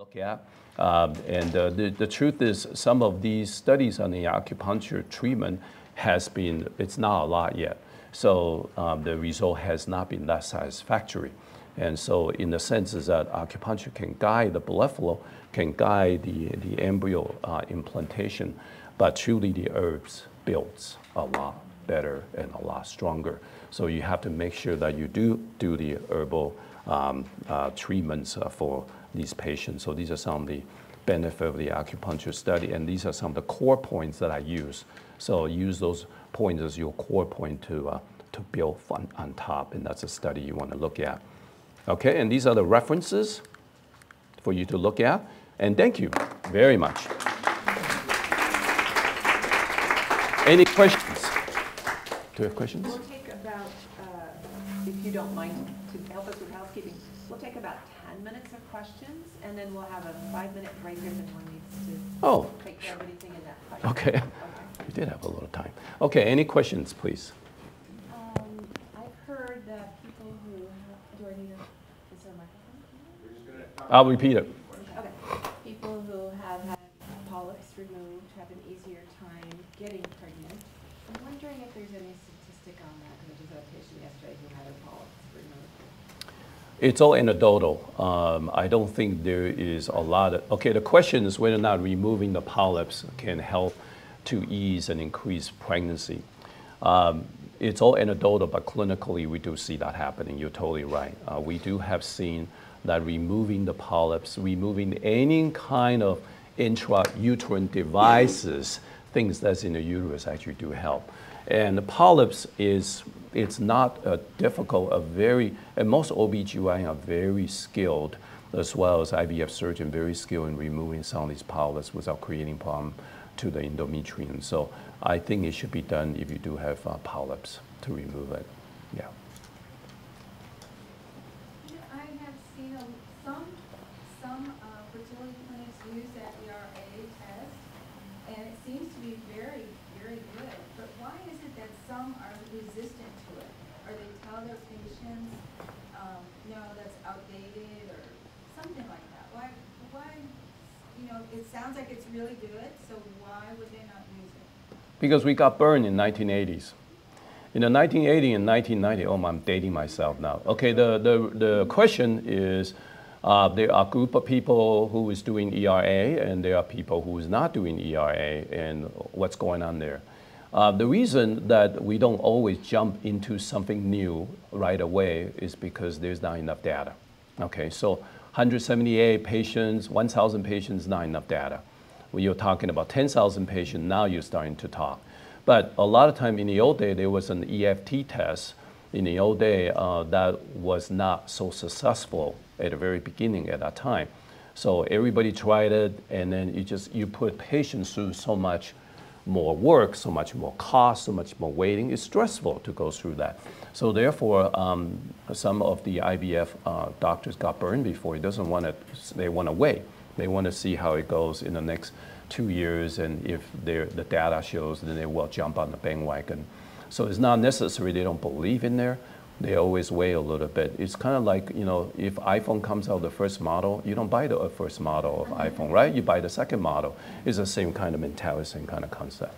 look at. The truth is, some of these studies on the acupuncture treatment it's not a lot yet. So the result has not been that satisfactory. And so in the sense is that acupuncture can guide the blood flow, can guide the embryo implantation, but truly the herbs builds a lot better and a lot stronger. So you have to make sure that you do the herbal treatments for these patients. So these are some of the benefits of the acupuncture study, and these are some of the core points that I use. So use those points as your core point to build on top, and that's a study you want to look at. Okay, and these are the references for you to look at, and thank you very much. Any questions? Do you have questions? We'll take about, if you don't mind, to help us with housekeeping, we'll take about 10 minutes of questions, and then we'll have a 5-minute break if anyone needs to take care of anything in that 5 minutes. Okay. We did have a little time. Okay, any questions, please? I've heard that people who have, do I need is there a microphone? I'll repeat it. Okay. People who have had polyps removed have an easier time getting pregnant. I'm wondering if there's any statistic on that, because I just had a patient yesterday who had her polyps removed. It's all anecdotal. I don't think there is a lot of, okay, the question is whether or not removing the polyps can help to ease and increase pregnancy. It's all anecdotal, but clinically we do see that happening. You're totally right. We do have seen that removing the polyps, removing any kind of intrauterine devices, things that's in the uterus actually do help. And the polyps it's not difficult, and most OBGYN are very skilled, as well as IVF surgeon, very skilled in removing some of these polyps without creating problem to the endometrium. So I think it should be done if you do have polyps to remove it. Yeah. I have seen some fertility clinics use that ERA test, and it seems to be very, very good. But why is it that some are resistant to it? Or they tell their patients, no, that's outdated or something like that? Why? It sounds like it's really good, so why would they not use it? Because we got burned in 1980s. In the 1980 and 1990, I'm dating myself now. Okay, the question is, there are a group of people who is doing ERA, and there are people who is not doing ERA, and what's going on there. The reason that we don't always jump into something new right away is because there's not enough data. Okay, so 178 patients, 1,000 patients, not enough data. When you're talking about 10,000 patients, now you're starting to talk. But a lot of time in the old day, there was an EFT test in the old day that was not so successful at the very beginning at that time. So everybody tried it, and then you put patients through so much more work, so much more cost, so much more waiting. It's stressful to go through that. So therefore, some of the IVF doctors got burned before. They want to wait. They want to see how it goes in the next 2 years, and if the data shows, then they will jump on the bandwagon. So it's not necessary they don't believe in there. They always wait a little bit. It's kind of like, if iPhone comes out the first model, you don't buy the first model of iPhone, right? You buy the second model. It's the same kind of mentality, same kind of concept.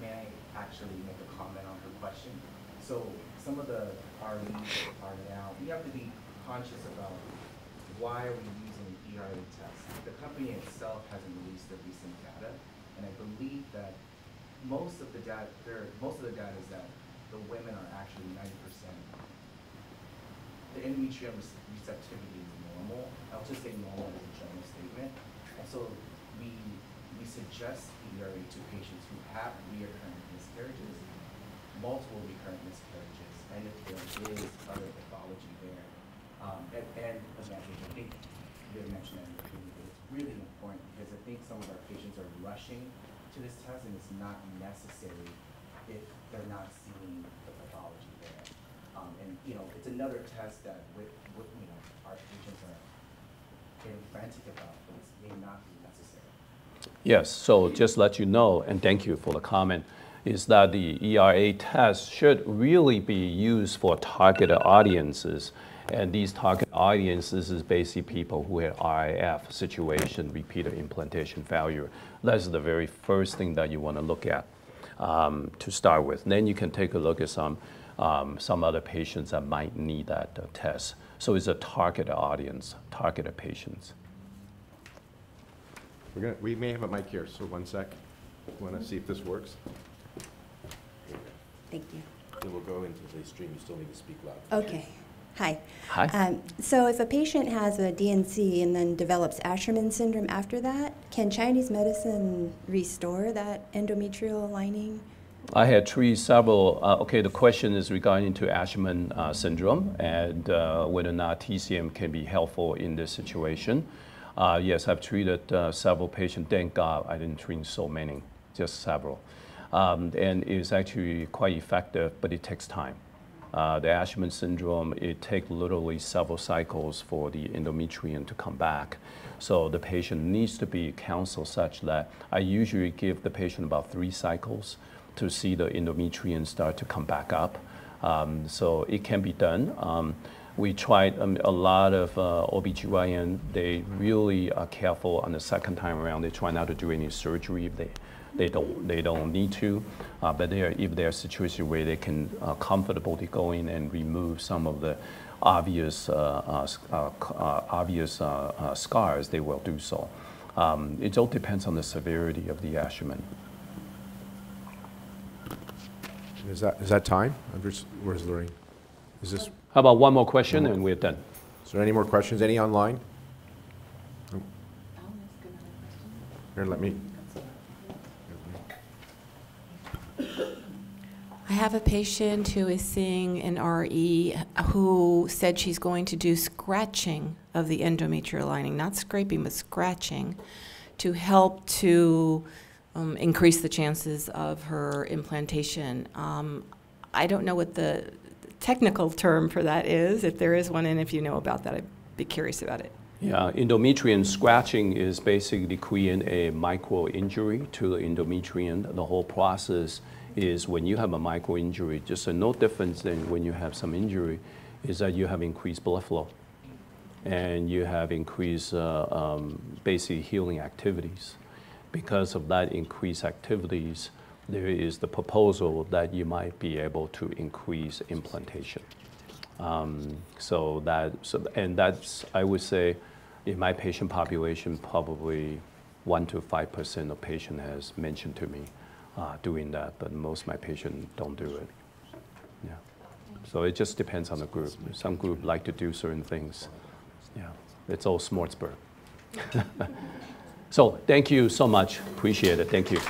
May I actually make a comment on her question? So some of the RVs are now, we have to be conscious about why are we using the ERA test. The company itself hasn't released the recent data, and I believe that most of the data is that the women are actually 90%. The endometrial receptivity is normal. I'll just say normal as a general statement. And so we suggest ERA to patients who have recurrent miscarriages, multiple recurrent miscarriages, and if there is other pathology there. And again, I think you had mentioned that in the beginning, but it's really important because I think some of our patients are rushing to this test, and it's not necessary if they're not seeing the pathology there. And it's another test that our patients are getting frantic about, but it may not be necessary. Yes, so just let you know, and thank you for the comment. is that the ERA test should really be used for targeted audiences. And these target audiences is basically people who have RIF situation, repeated implantation failure. That's the very first thing that you want to look at to start with. Then you can take a look at some other patients that might need that test. So it's a targeted audience, targeted patients. We may have a mic here, so one sec. Want to see if this works? Thank you. Then we'll go into the stream. You still need to speak loud. Okay. Hi. Hi. So if a patient has a DNC and then develops Asherman syndrome after that, can Chinese medicine restore that endometrial lining? I had treated several. Okay, the question is regarding to Asherman syndrome and whether or not TCM can be helpful in this situation. Yes, I've treated several patients. Thank God I didn't treat so many, just several. And it's actually quite effective, but it takes time. The Asherman syndrome, it takes literally several cycles for the endometrium to come back. So the patient needs to be counseled such that I usually give the patient about 3 cycles to see the endometrium start to come back up. So it can be done. We tried a lot of OBGYN. They really are careful on the second time around. They try not to do any surgery if they don't need to. But if they're a situation where they can comfortably go in and remove some of the obvious scars, they will do so. It all depends on the severity of the Asherman. Is that time? Where's Lorraine? Is this? How about one more question and we're done? Is there any more questions? Any online? I'll ask another question. Here, let me. I have a patient who is seeing an RE who said she's going to do scratching of the endometrial lining, not scraping, but scratching, to help to increase the chances of her implantation. I don't know what the technical term for that is, if there is one, and if you know about that, I'd be curious about it. Yeah, endometrium scratching is basically creating a micro injury to the endometrium. The whole process is when you have a micro injury, just no difference than when you have some injury, is that you have increased blood flow and you have increased basic healing activities. Because of that increased activities, there is the proposal that you might be able to increase implantation. And that's, I would say, in my patient population, probably 1 to 5% of patient has mentioned to me doing that, but most of my patients don't do it. Yeah. So it just depends on the group. Some group like to do certain things. Yeah, it's all smorgasbord. So thank you so much. Appreciate it. Thank you.